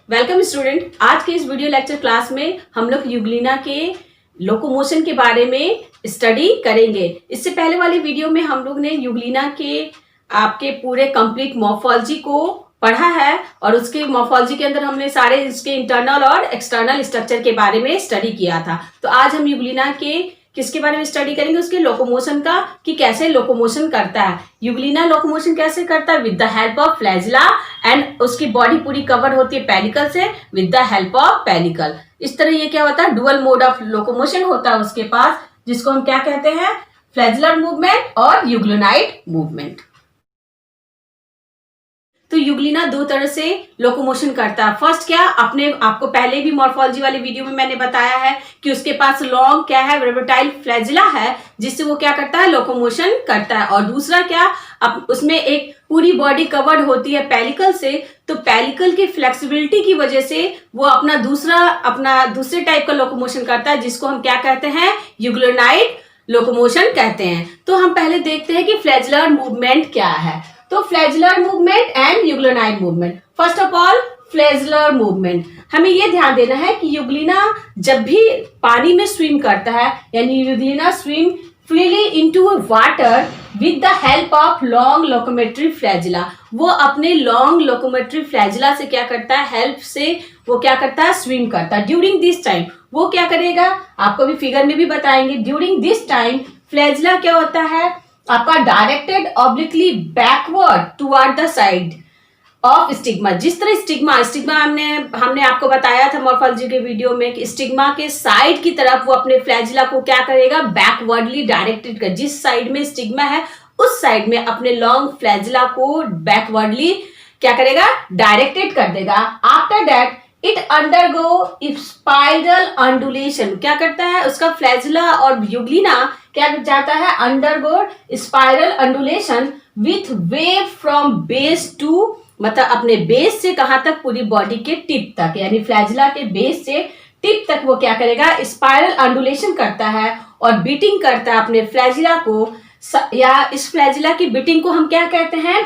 Welcome student. आज के इस वीडियो लेक्चर क्लास में हम लोग यूग्लिना के लोकोमोशन के बारे में स्टडी करेंगे। इससे पहले वाली वीडियो में हम लोग ने यूग्लिना के आपके पूरे कंप्लीट मॉर्फोलॉजी को पढ़ा है और उसके मॉर्फोलॉजी के अंदर हमने सारे इसके इंटरनल और एक्सटर्नल स्ट्रक्चर के बारे में स्टडी किया था। तो आज हम यूग्लिना के किसके बारे में स्टडी करेंगे, उसके लोकोमोशन का, कि कैसे लोकोमोशन करता है। यूग्लिना लोकोमोशन कैसे करता है? With the help of flagella and उसकी बॉडी पूरी कवर होती है पेलिकल से with the help of pellicle. इस तरह ये क्या होता है, डुअल मोड ऑफ लोकोमोशन होता है उसके पास, जिसको हम क्या कहते हैं, फ्लैजिलर मूवमेंट और यूग्लिनाइड मूवमेंट। तो यूग्लिना दो तरह से लोकोमोशन करता है। फर्स्ट क्या, अपने आपको पहले भी मॉर्फोलॉजी वाली वीडियो में मैंने बताया है कि उसके पास लॉन्ग क्या है, वेर्बटाइल फ्लैजिला है, जिससे वो क्या करता है, लोकोमोशन करता है। और दूसरा क्या, अब उसमें एक पूरी बॉडी कवर्ड होती है पेलिकल से, तो पेलिकल की फ्लेक्सिबिलिटी की वजह से वो अपना दूसरे टाइप का लोकोमोशन करता है, जिसको हम क्या कहते हैं, यूग्लिनाइड लोकोमोशन कहते हैं। तो हम पहले देखते हैं कि फ्लैजिलर मूवमेंट क्या है। तो flagellar movement and euglenoid movement. First of all flagellar movement, हमें यह ध्यान देना है कि यूग्लिना जब भी पानी में स्विम करता है, यानी Euglena swim freely into water with the help of long locomotory flagella. वो अपने लॉन्ग लोकोमेट्री फ्लैजिला से क्या करता है, हेल्प से वो क्या करता है, स्विम करता है। ड्यूरिंग दिस टाइम वो क्या करेगा, आपको भी फिगर में भी बताएंगे। ड्यूरिंग दिस टाइम फ्लैजिला क्या होता है, आपका directed obliquely backward toward the side of stigma. जिस तरह स्टिग्मा हमने आपको बताया था मॉर्फोलॉजी के वीडियो में कि स्टिग्मा के साइड की तरफ वो अपने फ्लैजिला को क्या करेगा, बैकवर्डली डायरेक्टेड कर। जिस साइड में स्टिग्मा है उस साइड में अपने लॉन्ग फ्लैजिला को बैकवर्डली क्या करेगा, डायरेक्टेड कर देगा। After that it undergo spiral undulation. क्या करता है, उसका फ्लैजिला और यूग्लिना क्या जाता है, undergo spiral undulation with wave from base to, मतलब अपने बेस से कहां तक, पूरी बॉडी के टिप तक, यानी फ्लैजिला के बेस से टिप तक वो क्या करेगा, स्पाइरल अंडुलेशन करता है और बीटिंग करता है अपने फ्लैजिला को। या इस फ्लैजिला की बीटिंग को हम क्या कहते हैं,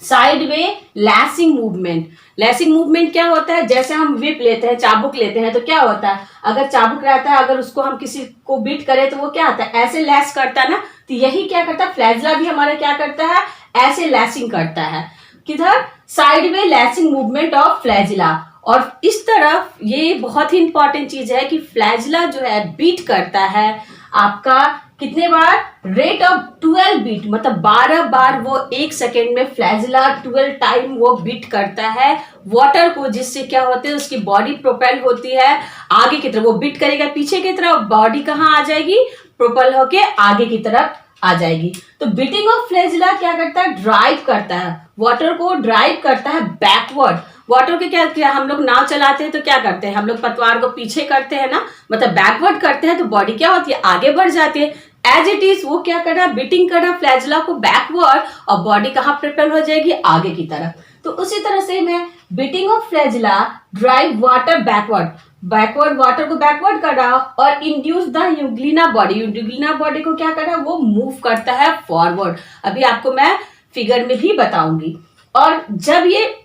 side way lashing movement. Lensing movement क्या होता है, जैसे हम व्हिप लेते हैं, चाबुक लेते हैं, तो क्या होता है, अगर चाबुक रहता है, अगर उसको हम किसी को बीट करें तो वो क्या होता है, ऐसे लैस करता है ना। तो यही क्या करता है, फ्लैजिला भी हमारा क्या करता है, ऐसे लैसिंग करता है। किधर, sideways lashing movement of flagella. और इस तरफ ये बहुत ही इंपॉर्टेंट चीज है कि फ्लैजिला जो है बीट करता है आपका कितने बार, रेट ऑफ 12 बीट, मतलब 12 बार वो एक सेकेंड में फ्लैजिला 12 टाइम वो बीट करता है वाटर को, जिससे क्या होते हैं, उसकी बॉडी प्रोपेल होती है आगे की तरफ। वो बीट करेगा पीछे की तरफ, बॉडी कहाँ आ जाएगी, प्रोपेल होके आगे की तरफ आ जाएगी। तो बीटिंग ऑफ फ्लैजिला क्या करता है, ड्राइव करता है, वाटर को ड्राइव करता है बैकवर्ड। वाटर के क्या हम लोग नाव चलाते हैं तो क्या करते हैं, हम लोग पतवार को पीछे करते हैं ना, मतलब बैकवर्ड करते हैं, तो बॉडी क्या होती है, आगे बढ़ जाती है। एज इट इज वो क्या कर रहा है, बीटिंग कर रहा है फ्लैजिला को बैकवर्ड, और बॉडी कहाँ प्रिपेयर हो जाएगी, आगे की तरफ। तो उसी तरह से मैं beating of flagella drive water backward water को बैकवर्ड कर रहा और इंड्यूस द यूग्लिना बॉडी को क्या कर रहा है, वो मूव करता है फॉरवर्ड। अभी आपको मैं फिगर में भी बताऊंगी। और जब ये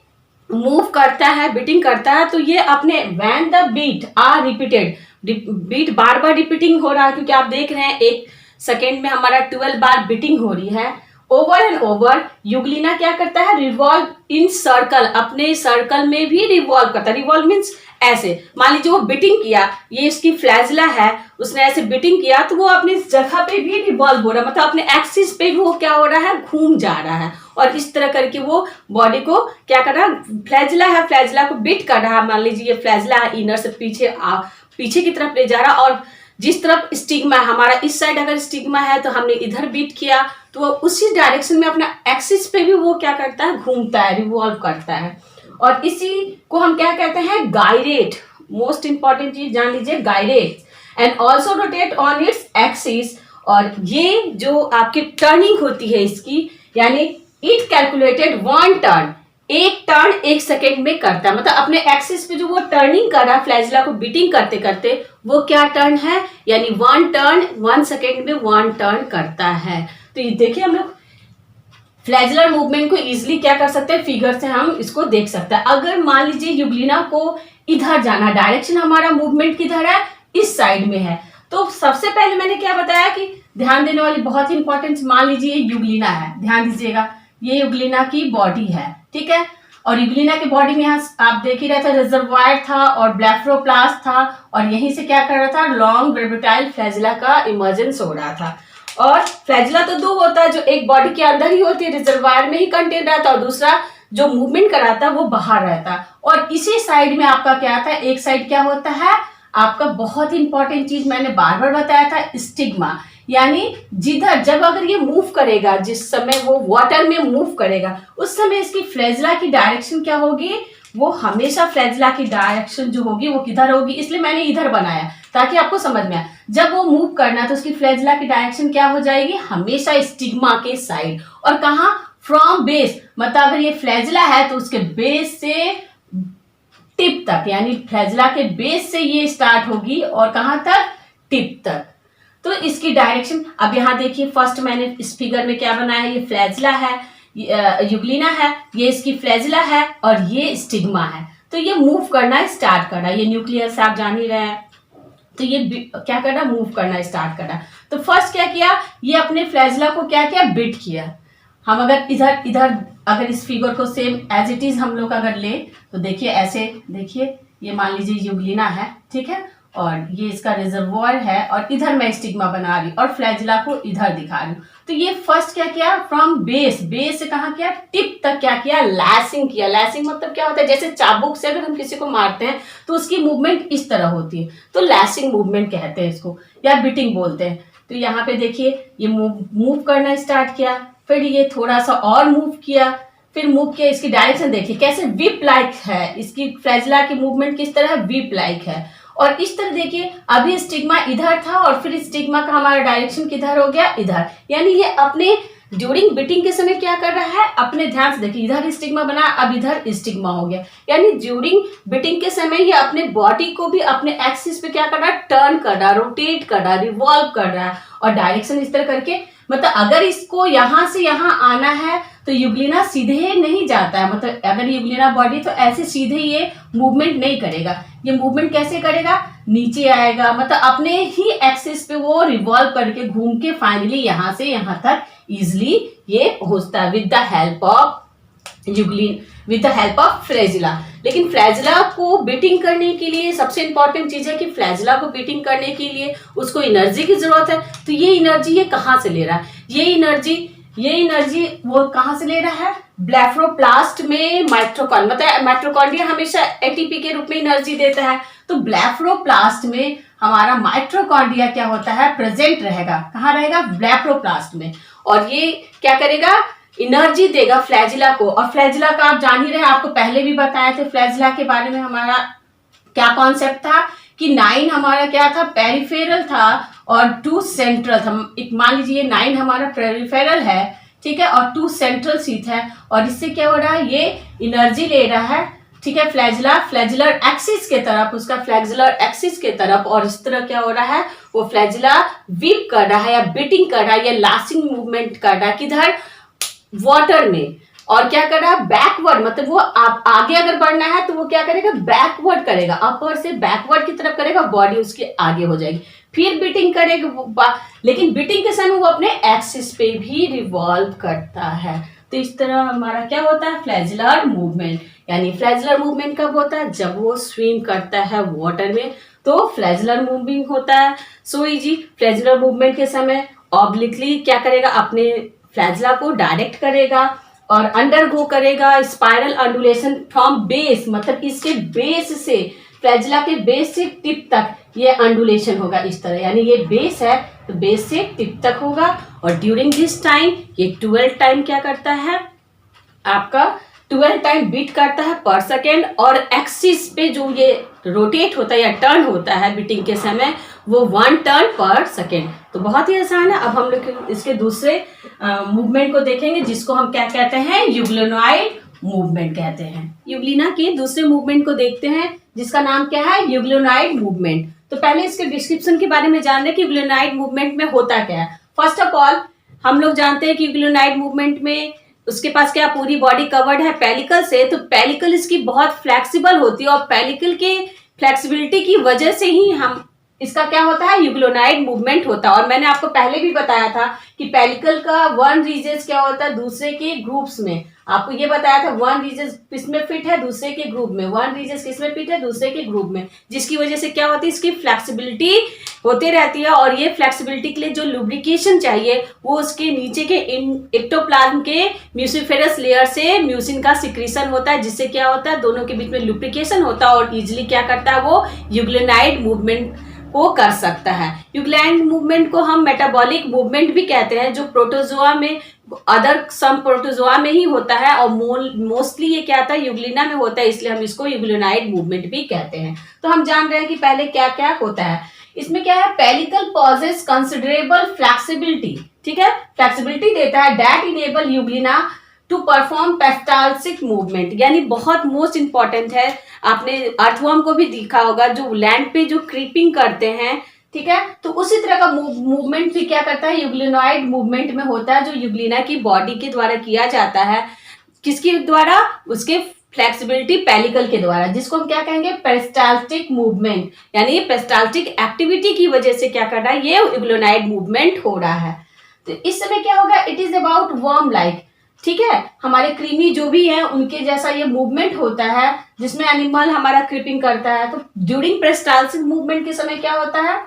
मूव करता है, बीटिंग करता है, तो ये अपने when the beat are repeated, beat बार बार रिपीटिंग हो रहा है, क्योंकि आप देख रहे हैं एक सेकेंड में हमारा 12 बार बीटिंग हो रही है। ओवर एंड ओवर यूग्लिना क्या करता है, रिवॉल्व इन सर्कल, अपने सर्कल में भी रिवॉल्व करता है। रिवॉल्व मीन्स ऐसे, मान लीजिए वो बीटिंग किया, ये इसकी फ्लैजिला है, उसने ऐसे बीटिंग किया, तो वो अपनी जगह पे भी रिवॉल्व हो रहा है, मतलब अपने एक्सिस पे भी वो क्या हो रहा है, घूम जा रहा है। और इस तरह करके वो बॉडी को क्या कर रहा है, फ्लैजिला है, फ्लैजिला को बीट कर रहा है। मान लीजिए ये फ्लैजिला है, इनर से पीछे की तरफ ले जा रहा, और जिस तरफ स्टिग्मा है हमारा, इस साइड अगर स्टिग्मा है तो हमने इधर बीट किया, तो वो उसी डायरेक्शन में अपना एक्सिस पे भी वो क्या करता है, घूमता है, रिवॉल्व करता है। और इसी को हम क्या कहते हैं, गायरेट। मोस्ट इंपॉर्टेंट चीज जान लीजिए, gyrate. And also rotate on its axis. और ये जो आपकी टर्निंग होती है इसकी, यानी इट कैलकुलेटेड 1 टर्न, एक टर्न एक सेकेंड में करता है, मतलब अपने एक्सिस पे जो वो टर्निंग कर रहा है फ्लैजिला को बीटिंग करते करते, वो क्या टर्न है, यानी 1 टर्न 1 सेकेंड में 1 टर्न करता है। तो ये देखिए हम लोग फ्लैजुलर मूवमेंट को इजीली क्या कर सकते हैं, फिगर से हम इसको देख सकते हैं। अगर मान लीजिए यूग्लिना को इधर जाना, डायरेक्शन हमारा मूवमेंट किधर है, इस साइड में है, तो सबसे पहले मैंने क्या बताया कि ध्यान देने वाली बहुत ही इंपॉर्टेंट, मान लीजिए यूग्लिना है, ध्यान दीजिएगा, ये यूग्लिना की बॉडी है, ठीक है। और यूग्लिना की बॉडी में यहाँ आप देख ही रहे थे रिजर्वायर था और ब्लेफरोप्लास्ट था, और यहीं से क्या कर रहा था, लॉन्ग वर्बिटाइल फ्लैजिला का इमर्जेंस हो रहा था। और फ्लैजिला तो दो होता है, जो एक बॉडी के अंदर ही होती है, रिजर्वायर में ही कंटेन रहता है, और दूसरा जो मूवमेंट कराता है वो बाहर रहता है। और इसी साइड में आपका क्या आता है, एक साइड क्या होता है आपका, बहुत ही इंपॉर्टेंट चीज मैंने बार बार बताया था, स्टिग्मा। यानी जिधर जब अगर ये मूव करेगा, जिस समय वो वाटर में मूव करेगा, उस समय इसकी फ्लैजिला की डायरेक्शन क्या होगी, वो हमेशा फ्लैजिला की डायरेक्शन जो होगी वो किधर होगी, इसलिए मैंने इधर बनाया ताकि आपको समझ में आए। जब वो मूव करना तो उसकी फ्लैजिला की डायरेक्शन क्या हो जाएगी, हमेशा स्टिग्मा के साइड। और कहा, फ्रॉम बेस, मतलब अगर ये फ्लैजिला है तो उसके बेस से टिप तक, यानी फ्लैजिला के बेस से ये स्टार्ट होगी और कहां तक, टिप तक। तो इसकी डायरेक्शन अब यहाँ देखिए, फर्स्ट मैंने इस फिगर में क्या बनाया, ये फ्लैजिला है, यूग्लिना है, ये इसकी फ्लैजिला है और ये स्टिग्मा है। तो ये मूव करना स्टार्ट कर रहा है, ये न्यूक्लियस आप जान ही रहे हैं, तो ये क्या कर रहा है, मूव करना स्टार्ट कर रहा है। तो फर्स्ट क्या किया, ये अपने फ्लैजिला को क्या किया, बिट किया। हम अगर इधर अगर इस फिगर को सेम एज इट इज हम लोग अगर ले तो देखिए, ऐसे देखिए, ये मान लीजिए यूग्लिना है, ठीक है, और ये इसका रिजर्वॉयर है, और इधर मैं स्टिग्मा बना रही हूँ और फ्लैजिला को इधर दिखा रही हूँ। तो ये फर्स्ट क्या किया, फ्रॉम बेस से कहाँ किया, टिप तक क्या किया, लैसिंग किया। लैसिंग मतलब क्या होता है, जैसे चाबुक से अगर हम किसी को मारते हैं तो उसकी मूवमेंट इस तरह होती है, तो लैसिंग मूवमेंट कहते हैं इसको, या बिटिंग बोलते हैं। तो यहाँ पे देखिए, ये मूव करना स्टार्ट किया, फिर ये थोड़ा सा और मूव किया, फिर मूव किया, इसकी डायरेक्शन देखिए कैसे विप लाइक है, इसकी फ्लैजिला की मूवमेंट किस तरह विप लाइक है। और इस तरह देखिए, अभी स्टिग्मा इधर था और फिर स्टिग्मा का हमारा डायरेक्शन किधर हो गया, इधर। यानी ये अपने ड्यूरिंग बिटिंग के समय क्या कर रहा है, अपने ध्यान से देखिए, इधर स्टिग्मा बना, अब इधर स्टिग्मा हो गया। यानी ड्यूरिंग बिटिंग के समय ये अपने बॉडी को भी अपने एक्सिस पे क्या कर रहा है, टर्न कर रहा है, रोटेट कर रहा है, रिवॉल्व कर रहा है, और डायरेक्शन इस तरह करके, मतलब अगर इसको यहां से यहां आना है तो यूग्लिना सीधे नहीं जाता है, मतलब अगर यूग्लिना बॉडी तो ऐसे सीधे ये मूवमेंट नहीं करेगा, ये मूवमेंट कैसे करेगा, नीचे आएगा, मतलब अपने ही एक्सिस पे वो रिवॉल्व करके घूम के फाइनली यहां से यहां तक इजिली ये पहुंचता है with the help of with the help of flagella. लेकिन फ्लैजिला को बीटिंग करने के लिए सबसे इंपॉर्टेंट चीज है कि फ्लैजिला को बीटिंग करने के लिए उसको एनर्जी की जरूरत है। तो ये एनर्जी ये कहाँ से ले रहा है, ये एनर्जी वो कहाँ से ले रहा है, ब्लेफरोप्लास्ट में माइटोकॉन्ड्रिया, मतलब माइटोकॉन्ड्रिया हमेशा एटीपी के रूप में एनर्जी देता है, तो ब्लेफरोप्लास्ट में हमारा माइटोकॉन्ड्रिया क्या होता है, प्रेजेंट रहेगा, कहाँ रहेगा, ब्लेफरोप्लास्ट में, और ये क्या करेगा, एनर्जी देगा फ्लैजिला को। और फ्लैजिला का आप जान ही रहे, आपको पहले भी बताए थे फ्लैजिला के बारे में, हमारा क्या कॉन्सेप्ट था कि 9 हमारा क्या था, पेरिफेरल था और 2 सेंट्रल था। एक मान लीजिए 9 हमारा पेरिफेरल है, ठीक है, और 2 सेंट्रल सीट है, और इससे क्या हो रहा है, ये एनर्जी ले रहा है, ठीक है, फ्लैजिलर एक्सिस के तरफ, उसका फ्लैजिलर एक्सिस के तरफ, और इस तरह क्या हो रहा है, वो फ्लैजिला वीप कर रहा है या बीटिंग कर रहा है या लास्टिंग मूवमेंट कर रहा है, किधर, वाटर में। और क्या कर रहा है, बैकवर्ड, मतलब वो आप आगे अगर बढ़ना है तो वो क्या करेगा, बैकवर्ड करेगा, अपर से बैकवर्ड की तरफ करेगा, बॉडी उसके आगे हो जाएगी, फिर बीटिंग करेगा, लेकिन बीटिंग के समय वो अपने एक्सिस पे भी रिवॉल्व करता है। तो इस तरह हमारा क्या होता है, फ्लैजिलर मूवमेंट। यानी फ्लैजिलर मूवमेंट कब होता है, जब वो स्विम करता है वाटर में, तो फ्लैजिलर मूवमेंट होता है। सो इजी, फ्लैजिलर मूवमेंट के समय ऑब्लिकली क्या करेगा, अपने फ्लैजिला को डायरेक्ट करेगा और अंडरगो करेगा स्पाइरल अंडुलेशन फ्रॉम बेस, मतलब इसके बेस से, फ्लैजिला के बेस से टिप तक ये अंडुलेशन होगा इस तरह। यानी ये बेस है तो बेस से टिप तक होगा, और ड्यूरिंग दिस टाइम ये 12 टाइम क्या करता है, आपका 12 टाइम बीट करता है पर सेकेंड, और एक्सिस पे जो ये रोटेट होता है या टर्न होता है बीटिंग के समय, वो 1 टर्न पर सेकेंड। तो बहुत ही आसान है। अब हम लोग इसके दूसरे मूवमेंट को देखेंगे, जिसको हम क्या कहते हैं, यूग्लिनॉइड मूवमेंट कहते हैं। यूग्लिना के दूसरे मूवमेंट को देखते हैं, जिसका नाम क्या है, यूग्लिनॉइड मूवमेंट। तो पहले इसके डिस्क्रिप्शन के बारे में जान लें कि यूग्लिनॉइड मूवमेंट में होता क्या है। फर्स्ट ऑफ ऑल हम लोग जानते हैं कि यूग्लिनॉइड मूवमेंट में उसके पास क्या पूरी बॉडी कवर्ड है पेलिकल से, तो पेलिकल इसकी बहुत फ्लेक्सिबल होती है और पेलिकल के फ्लेक्सिबिलिटी की वजह से ही हम इसका क्या होता है यूग्लोनाइड मूवमेंट होता है। और मैंने आपको पहले भी बताया था कि पेलिकल का वन रीजन क्या होता है दूसरे के ग्रुप्स में, आपको ये बताया था वन रीजन किसमें फिट है दूसरे के ग्रुप में, वन रीजन किसमें फिट है दूसरे के ग्रुप में, जिसकी वजह से क्या होती है इसकी फ्लेक्सिबिलिटी होती रहती है। और ये फ्लेक्सिबिलिटी के लिए जो लुब्रिकेशन चाहिए वो उसके नीचे के एक्टोप्लाज्म के म्यूसिफेरस लेयर से म्यूसिन का सिक्रीशन होता है, जिससे क्या होता है दोनों के बीच में लुब्रिकेशन होता है और इजिली क्या करता है वो यूग्लिनाइड मूवमेंट को कर सकता है। यूग्लिनाइड मूवमेंट को हम मेटाबॉलिक मूवमेंट भी कहते हैं, जो प्रोटोजोआ में अदर सम प्रोटोजोआ में ही होता है और मोस्टली ये क्या आता है यूग्लिना में होता है, इसलिए हम इसको यूग्लिनाइड मूवमेंट भी कहते हैं। तो हम जान रहे हैं कि पहले क्या क्या होता है इसमें। क्या है पेलिकल पॉजेस कंसिडरेबल फ्लेक्सिबिलिटी, ठीक है, फ्लेक्सिबिलिटी देता है that enable Euglena to perform peristaltic movement, यानी बहुत मोस्ट इंपॉर्टेंट है। आपने अर्थवर्म को भी देखा होगा जो लैंड पे जो क्रीपिंग करते हैं, ठीक है, तो उसी तरह का मूवमेंट भी क्या करता है यूग्लिनॉइड मूवमेंट में होता है, जो यूग्लिना की बॉडी के द्वारा किया जाता है। किसके द्वारा? उसके फ्लेक्सिबिलिटी पेलिकल के द्वारा, जिसको हम क्या कहेंगे पेरिस्टाल्टिक मूवमेंट, यानी पेरिस्टाल्टिक एक्टिविटी की वजह से क्या कर रहा है ये यूग्लिनॉइड मूवमेंट हो रहा है। तो इस समय क्या होगा it is about worm like, ठीक है, हमारे कृमि जो भी है उनके जैसा ये मूवमेंट होता है जिसमें एनिमल हमारा क्रीपिंग करता है। तो ड्यूरिंग पेरिस्टाल्टिक मूवमेंट के समय क्या होता है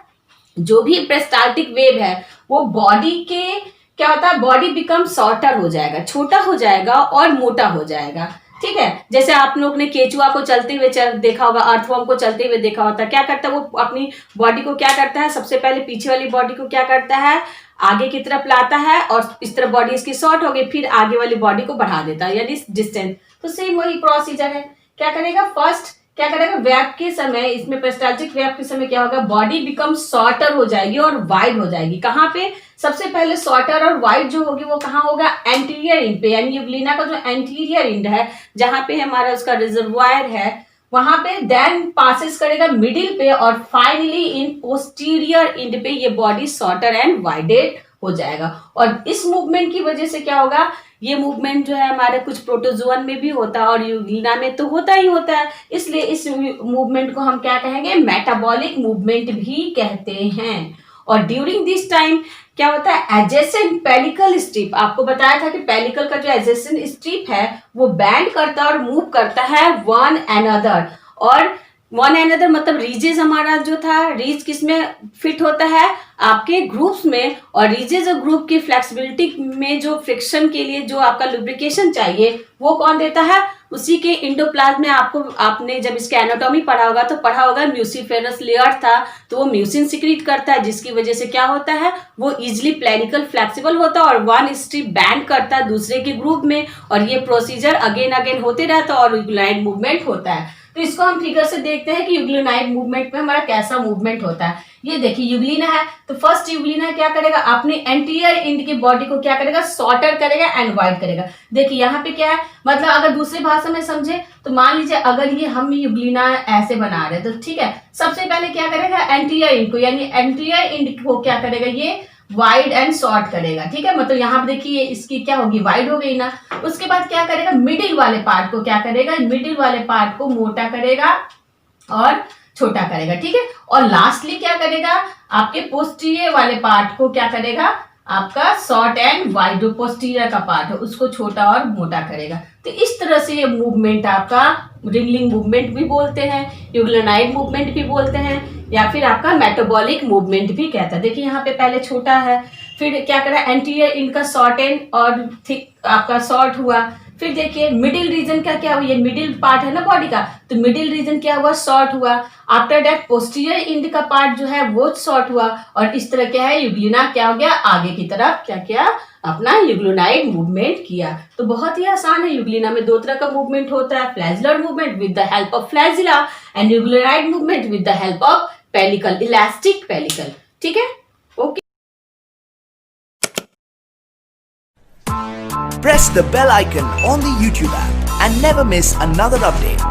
जो भी पेरिस्टाल्टिक वेव है वो बॉडी के क्या होता है बॉडी बिकम शॉर्टर हो जाएगा, छोटा हो जाएगा और मोटा हो जाएगा, ठीक है। जैसे आप लोग ने केचुआ को चलते हुए देखा होगा, अर्थवर्म को चलते हुए देखा होता है, क्या करता है वो अपनी बॉडी को क्या करता है सबसे पहले पीछे वाली बॉडी को क्या करता है आगे की तरफ लाता है और इस तरफ बॉडी इसकी शॉर्ट हो गई, फिर आगे वाली बॉडी को बढ़ा देता है यानी डिस्टेंस। तो सेम वही प्रोसीजर है। क्या करेगा फर्स्ट क्या करेगा वेब के समय, इसमें पेरिस्टाल्टिक वेब के समय क्या होगा बॉडी बिकम शॉर्टर हो जाएगी और वाइड हो जाएगी। कहाँ पे? सबसे पहले शॉर्टर और वाइड जो होगी वो कहाँ होगा एंटीरियर इंड पे, यानी यूग्लिना का जो एंटीरियर इंड है जहां पे हमारा उसका रिजर्वायर है वहां पे, देन पासेस करेगा मिडिल पे और फाइनली इन पोस्टीरियर इंड पे ये बॉडी शॉर्टर एंड वाइडेड हो जाएगा। और इस मूवमेंट की वजह से क्या होगा ये मूवमेंट जो है हमारे कुछ प्रोटोजोअन में भी होता है और यूग्लिना में तो होता ही होता है, इसलिए इस मूवमेंट को हम क्या कहेंगे मेटाबॉलिक मूवमेंट भी कहते हैं। और ड्यूरिंग दिस टाइम क्या होता है एडजेसेंट पेलिकल स्ट्रिप, आपको बताया था कि पेलिकल का जो एडजेसेंट स्ट्रिप है वो बैंड करता है और मूव करता है वन एनदर, और वन एनदर मतलब रीजेस हमारा जो था रीज किस में फिट होता है आपके ग्रुप्स में, और रीजेस और ग्रुप की फ्लेक्सिबिलिटी में जो फ्रिक्शन के लिए जो आपका लुब्रिकेशन चाहिए वो कौन देता है उसी के इंडोप्लाज्म में। आपने जब इसके एनाटॉमी पढ़ा होगा तो पढ़ा होगा म्यूसिफेरस लेयर था, तो वो म्यूसिन सिक्रीट करता है जिसकी वजह से क्या होता है वो इजिली प्लेनिकल फ्लेक्सिबल होता है और वन स्ट्रिप बैंड करता है दूसरे के ग्रुप में, और ये प्रोसीजर अगेन अगेन होते रहता है और यूग्लिनाइड मूवमेंट होता है। तो इसको हम फिगर से देखते हैं कि यूग्लिनाइड मूवमेंट में हमारा कैसा मूवमेंट होता है। ये देखिए यूग्लिना है तो फर्स्ट यूग्लिना क्या करेगा अपने एंटीरियर इंड की बॉडी को क्या करेगा शॉर्टर करेगा एंड वाइड करेगा। देखिए यहाँ पे क्या है मतलब अगर दूसरे भाषा में समझे तो मान लीजिए अगर ये हम यूग्लिना ऐसे बना रहे तो ठीक है, सबसे पहले क्या करेगा एंटीरियर इंड को यानी एंटीरियर इंड को क्या करेगा ये वाइड एंड शॉर्ट करेगा, ठीक है, मतलब यहाँ पे देखिए इसकी क्या होगी वाइड हो गई ना। उसके बाद क्या करेगा मिडिल वाले पार्ट को क्या करेगा मिडिल वाले पार्ट को मोटा करेगा और छोटा करेगा, ठीक है, और लास्टली क्या करेगा आपके पोस्टीरियर वाले पार्ट को क्या करेगा आपका शॉर्ट एंड वाइड, जो पोस्टीरियर का पार्ट है उसको छोटा और मोटा करेगा। तो इस तरह से ये मूवमेंट आपका रिंगलिंग मूवमेंट भी बोलते हैं, यूग्लिनाइड मूवमेंट भी बोलते हैं, या फिर आपका मेटाबॉलिक मूवमेंट भी कहता है। देखिए यहाँ पे पहले छोटा है, फिर क्या करा एंटीरियर इनका शॉर्ट एंड और थिक आपका शॉर्ट हुआ, फिर देखिए मिडिल रीजन का क्या हुआ ये मिडिल पार्ट है ना बॉडी का, तो मिडिल रीजन क्या हुआ शॉर्ट हुआ। आफ्टर दैट पोस्टीरियर इंड का पार्ट जो है वो शॉर्ट हुआ, और इस तरह क्या है यूग्लिना क्या हो गया आगे की तरफ क्या किया अपना यूग्लिनाइड मूवमेंट किया। तो बहुत ही आसान है। यूग्लिना में दो तरह का मूवमेंट होता है, flagellar movement with the help of flagella and euglenoid movement with the help of pellicle, elastic pellicle, ठीक है, okay. Press the bell icon on the YouTube app and never miss another update.